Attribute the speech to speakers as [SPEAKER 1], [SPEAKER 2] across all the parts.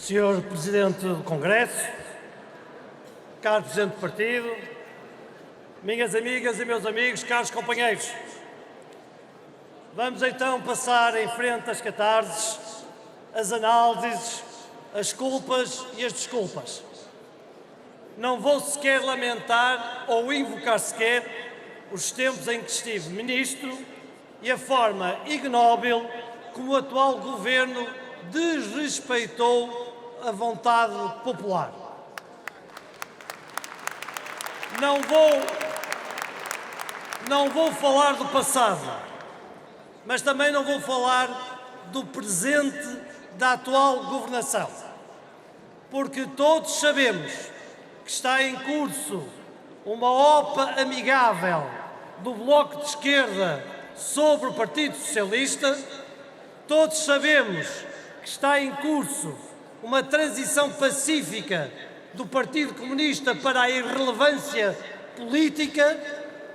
[SPEAKER 1] Senhor Presidente do Congresso, caro Presidente do Partido, minhas amigas e meus amigos, caros companheiros, vamos então passar em frente às catarses, as análises, as culpas e as desculpas. Não vou sequer lamentar ou invocar sequer os tempos em que estive Ministro e a forma ignóbil como o atual Governo desrespeitou a vontade popular. Não vou falar do passado, mas também não vou falar do presente da atual governação, porque todos sabemos que está em curso uma OPA amigável do Bloco de Esquerda sobre o Partido Socialista, todos sabemos que está em curso uma transição pacífica do Partido Comunista para a irrelevância política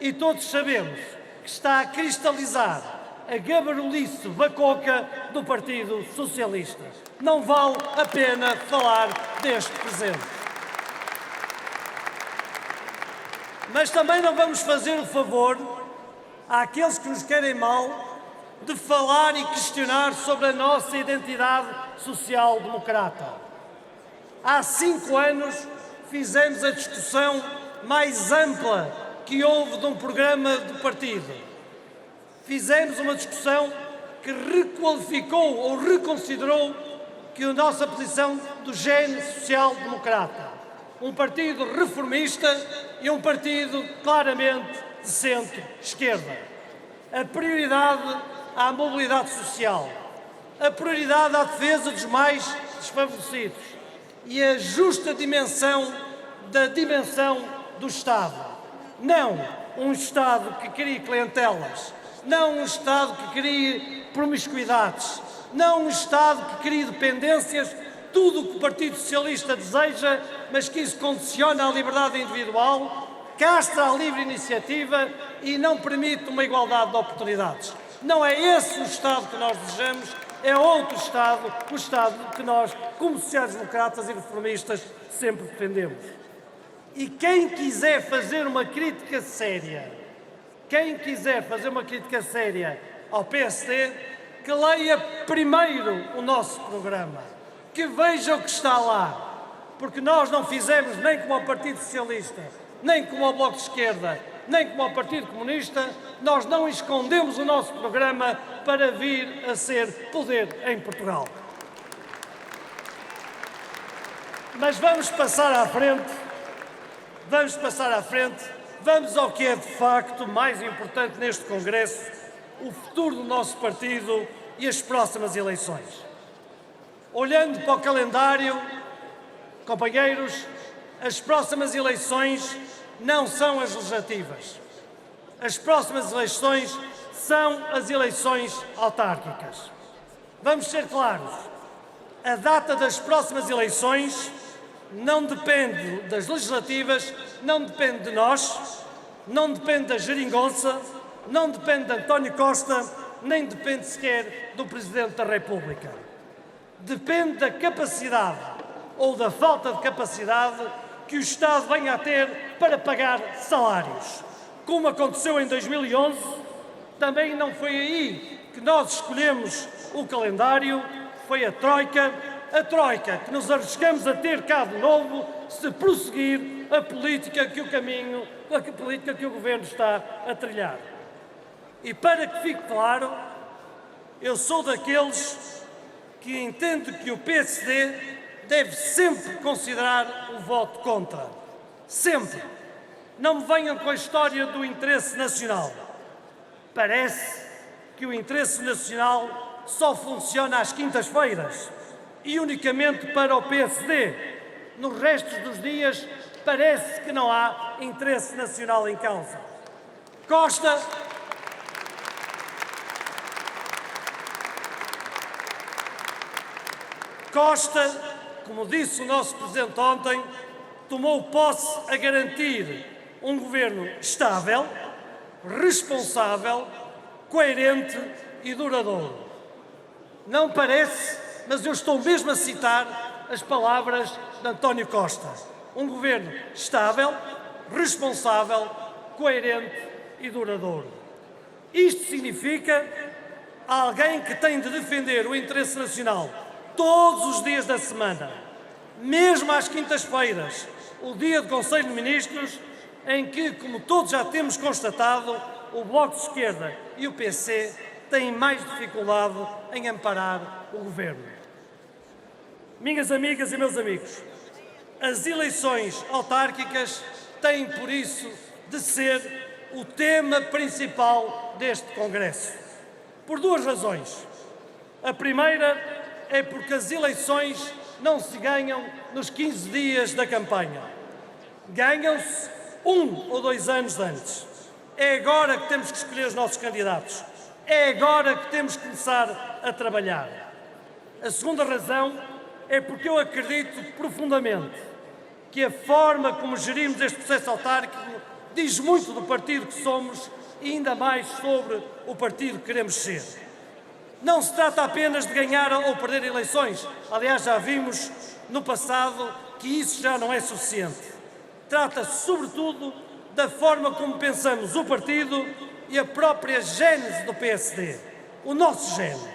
[SPEAKER 1] e todos sabemos que está a cristalizar a gabarulice bacoca do Partido Socialista. Não vale a pena falar deste presente. Mas também não vamos fazer o favor àqueles que nos querem mal de falar e questionar sobre a nossa identidade social-democrata. Há 5 anos fizemos a discussão mais ampla que houve de um programa do partido. Fizemos uma discussão que requalificou ou reconsiderou que a nossa posição do género social-democrata. Um partido reformista e um partido claramente de centro-esquerda. A prioridade à mobilidade social, a prioridade à defesa dos mais desfavorecidos e a justa dimensão da dimensão do Estado. Não um Estado que crie clientelas, não um Estado que crie promiscuidades, não um Estado que crie dependências, tudo o que o Partido Socialista deseja, mas que isso condiciona a liberdade individual, castra a livre iniciativa e não permite uma igualdade de oportunidades. Não é esse o Estado que nós desejamos, é outro Estado, o Estado que nós, como sociais-democratas e reformistas, sempre defendemos. E quem quiser fazer uma crítica séria, ao PSD, que leia primeiro o nosso programa, que veja o que está lá, porque nós não fizemos nem como o Partido Socialista, nem como o Bloco de Esquerda, nem como o Partido Comunista, nós não escondemos o nosso programa para vir a ser poder em Portugal. Mas vamos passar à frente, vamos ao que é de facto mais importante neste Congresso, o futuro do nosso partido e as próximas eleições. Olhando para o calendário, companheiros, as próximas eleições não são as legislativas. As próximas eleições são as eleições autárquicas. Vamos ser claros, a data das próximas eleições não depende das legislativas, não depende de nós, não depende da geringonça, não depende de António Costa, nem depende sequer do Presidente da República. Depende da capacidade ou da falta de capacidade que o Estado venha a ter para pagar salários. Como aconteceu em 2011, também não foi aí que nós escolhemos o calendário, foi a Troika que nos arriscamos a ter cá de novo se prosseguir a política que o Governo está a trilhar. E para que fique claro, eu sou daqueles que entende que o PSD deve sempre considerar o voto contra. Sempre. Não me venham com a história do interesse nacional. Parece que o interesse nacional só funciona às quintas-feiras e unicamente para o PSD. Nos restos dos dias, parece que não há interesse nacional em causa. Costa como disse o nosso Presidente ontem, tomou posse a garantir um governo estável, responsável, coerente e duradouro. Não parece, mas eu estou mesmo a citar as palavras de António Costa. Um governo estável, responsável, coerente e duradouro. Isto significa alguém que tem de defender o interesse nacional todos os dias da semana, mesmo às quintas-feiras, o dia do Conselho de Ministros, em que, como todos já temos constatado, o Bloco de Esquerda e o PC têm mais dificuldade em amparar o governo. Minhas amigas e meus amigos, as eleições autárquicas têm, por isso, de ser o tema principal deste Congresso. Por duas razões. A primeira é porque as eleições não se ganham nos 15 dias da campanha. Ganham-se 1 ou 2 anos antes. É agora que temos que escolher os nossos candidatos. É agora que temos que começar a trabalhar. A segunda razão é porque eu acredito profundamente que a forma como gerimos este processo autárquico diz muito do partido que somos e ainda mais sobre o partido que queremos ser. Não se trata apenas de ganhar ou perder eleições. Aliás, já vimos no passado que isso já não é suficiente. Trata-se, sobretudo, da forma como pensamos o partido e a própria gênese do PSD, o nosso gene.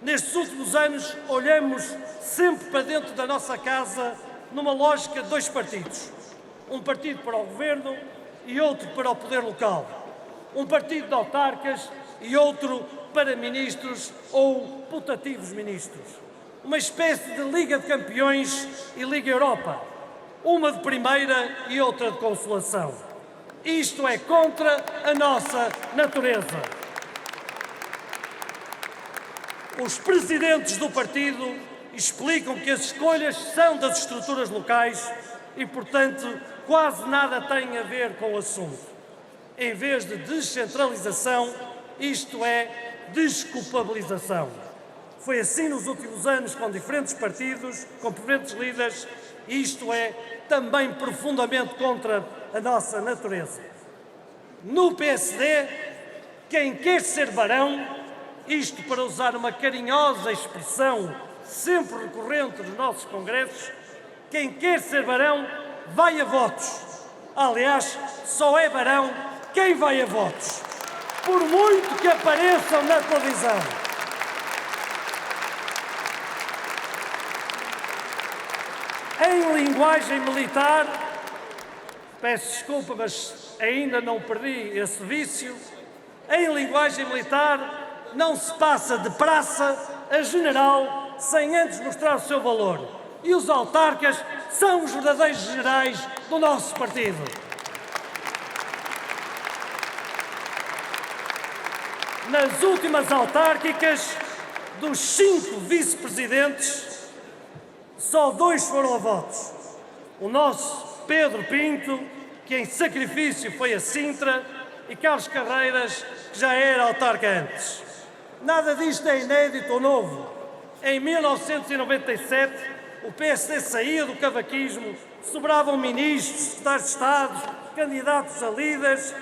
[SPEAKER 1] Nestes últimos anos, olhamos sempre para dentro da nossa casa numa lógica de 2 partidos. Um partido para o governo e outro para o poder local. Um partido de autarcas e outro para ministros ou putativos ministros. Uma espécie de Liga de Campeões e Liga Europa. Uma de primeira e outra de consolação. Isto é contra a nossa natureza. Os presidentes do partido explicam que as escolhas são das estruturas locais e, portanto, quase nada têm a ver com o assunto. Em vez de descentralização, isto é desculpabilização. Foi assim nos últimos anos com diferentes partidos, com diferentes líderes, e isto é também profundamente contra a nossa natureza. No PSD, quem quer ser barão, isto para usar uma carinhosa expressão sempre recorrente nos nossos congressos, quem quer ser barão vai a votos. Aliás, só é barão quem vai a votos, por muito que apareçam na televisão. Em linguagem militar, peço desculpa, mas ainda não perdi esse vício, em linguagem militar não se passa de praça a general sem antes mostrar o seu valor. E os autarcas são os verdadeiros generais do nosso partido. Nas últimas autárquicas, dos 5 vice-presidentes, só 2 foram a votos. O nosso Pedro Pinto, que em sacrifício foi a Sintra, e Carlos Carreiras, que já era autarca antes. Nada disto é inédito ou novo. Em 1997, o PSD saía do cavaquismo, sobravam ministros, secretários de Estado, candidatos a líderes,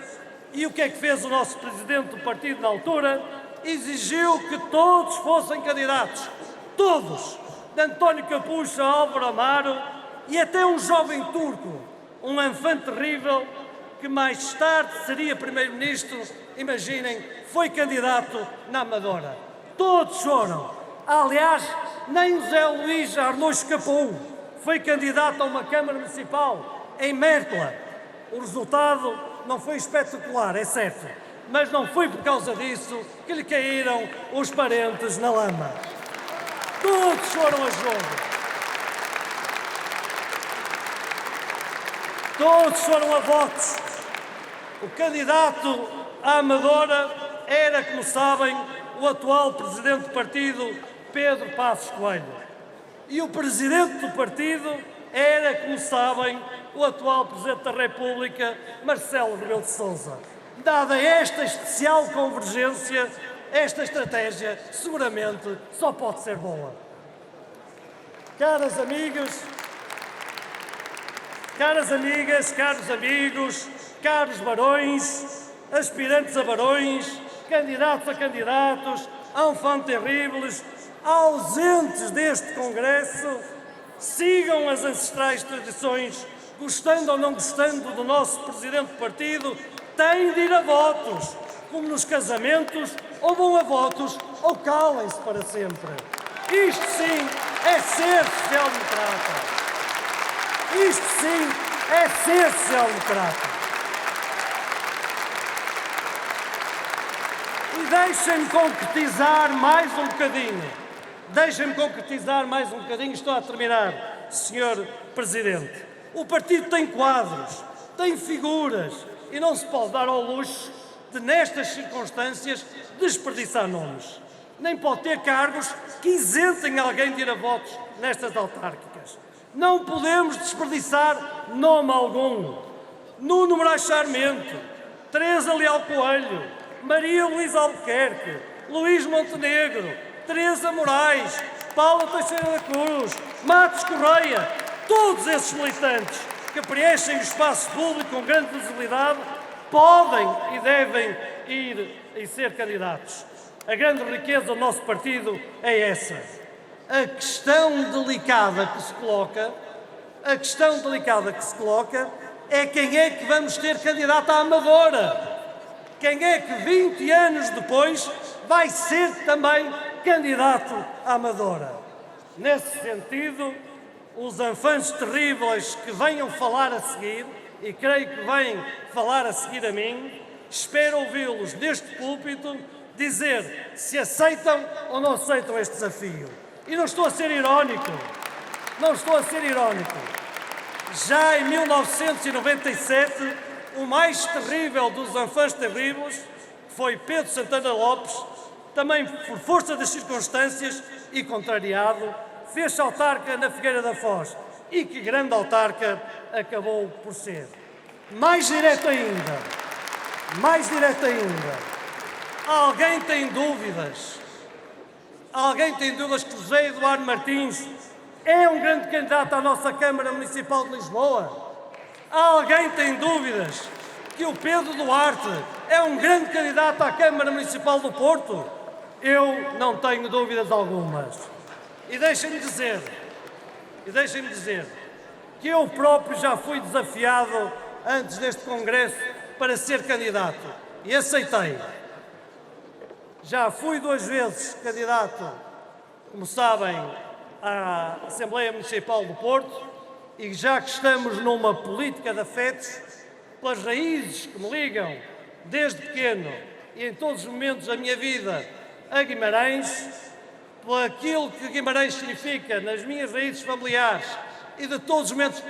[SPEAKER 1] e o que é que fez o nosso presidente do partido na altura? Exigiu que todos fossem candidatos. Todos! De António Capucho a Álvaro Amaro e até um jovem turco, um enfant terrível, que mais tarde seria primeiro-ministro, imaginem, foi candidato na Amadora. Todos foram. Aliás, nem José Luís Arnaud escapou. Foi candidato a uma Câmara Municipal em Mértola. O resultado não foi espetacular, é certo, mas não foi por causa disso que lhe caíram os parentes na lama. Todos foram a jogo. Todos foram a votos. O candidato à Amadora era, como sabem, o atual presidente do partido, Pedro Passos Coelho. E o presidente do partido era, como sabem, o atual presidente da República, Marcelo Rebelo de Sousa. Dada esta especial convergência, esta estratégia seguramente só pode ser boa. Caras amigas, caros amigos, caros barões, aspirantes a barões, candidatos a candidatos, enfants terribles, ausentes deste Congresso, sigam as ancestrais tradições, gostando ou não gostando do nosso presidente do partido, têm de ir a votos, como nos casamentos, ou vão a votos ou calem-se para sempre. Isto sim é ser social-democrata. Isto sim é ser social-democrata. E deixem-me concretizar mais um bocadinho. Deixem-me concretizar mais um bocadinho. Estou a terminar, Sr. Presidente. O partido tem quadros, tem figuras e não se pode dar ao luxo de, nestas circunstâncias, desperdiçar nomes. Nem pode ter cargos que isentem alguém de ir a votos nestas autárquicas. Não podemos desperdiçar nome algum. Nuno Moraes Sarmento, Teresa Leal Coelho, Maria Luísa Albuquerque, Luís Montenegro, Teresa Moraes, Paula Teixeira da Cruz, Matos Correia, todos esses militantes que preenchem o espaço público com grande visibilidade, podem e devem ir e ser candidatos. A grande riqueza do nosso partido é essa. A questão delicada que se coloca é quem é que vamos ter candidato à Amadora. Quem é que 20 anos depois vai ser também candidato à Amadora. Nesse sentido, os enfants terríveis que venham falar a seguir, e creio que vêm falar a seguir a mim, espero ouvi-los neste púlpito dizer se aceitam ou não aceitam este desafio. E não estou a ser irónico. Já em 1997, o mais terrível dos enfants terríveis foi Pedro Santana Lopes, também por força das circunstâncias e contrariado, fez-se autarca na Figueira da Foz. E que grande autarca acabou por ser. Mais direto ainda, alguém tem dúvidas que José Eduardo Martins é um grande candidato à nossa Câmara Municipal de Lisboa? Alguém tem dúvidas que o Pedro Duarte é um grande candidato à Câmara Municipal do Porto? Eu não tenho dúvidas algumas. E deixem-me dizer que eu próprio já fui desafiado antes deste Congresso para ser candidato e aceitei. Já fui 2 vezes candidato, como sabem, à Assembleia Municipal do Porto, e já que estamos numa política de afetos, pelas raízes que me ligam desde pequeno e em todos os momentos da minha vida a Guimarães, por aquilo que Guimarães significa nas minhas raízes familiares e de todos os momentos,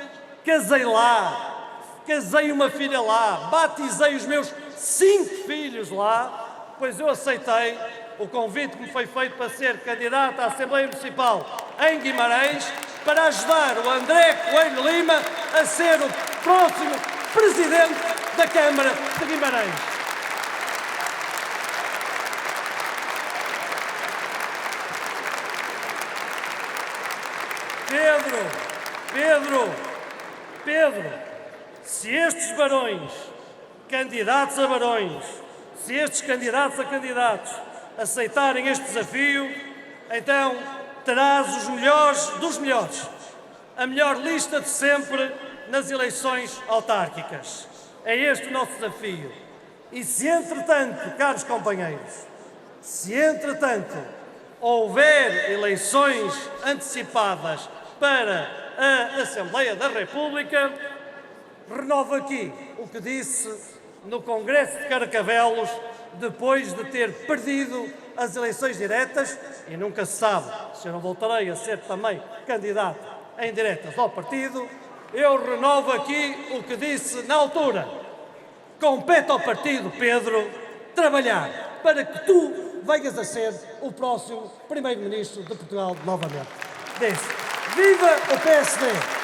[SPEAKER 1] casei lá, casei uma filha lá, batizei os meus 5 filhos lá, pois eu aceitei o convite que me foi feito para ser candidato à Assembleia Municipal em Guimarães, para ajudar o André Coelho Lima a ser o próximo Presidente da Câmara de Guimarães. Pedro, se estes barões, candidatos a barões, se estes candidatos a candidatos aceitarem este desafio, então terás os melhores dos melhores, a melhor lista de sempre nas eleições autárquicas. É este o nosso desafio. E se entretanto, caros companheiros, houver eleições antecipadas para a Assembleia da República, renovo aqui o que disse no Congresso de Carcavelos, depois de ter perdido as eleições diretas, e nunca se sabe se eu não voltarei a ser também candidato em diretas ao partido, eu renovo aqui o que disse na altura. Compete ao partido, Pedro, trabalhar para que tu venhas a ser o próximo Primeiro-Ministro de Portugal novamente. Disse: viva o PSD!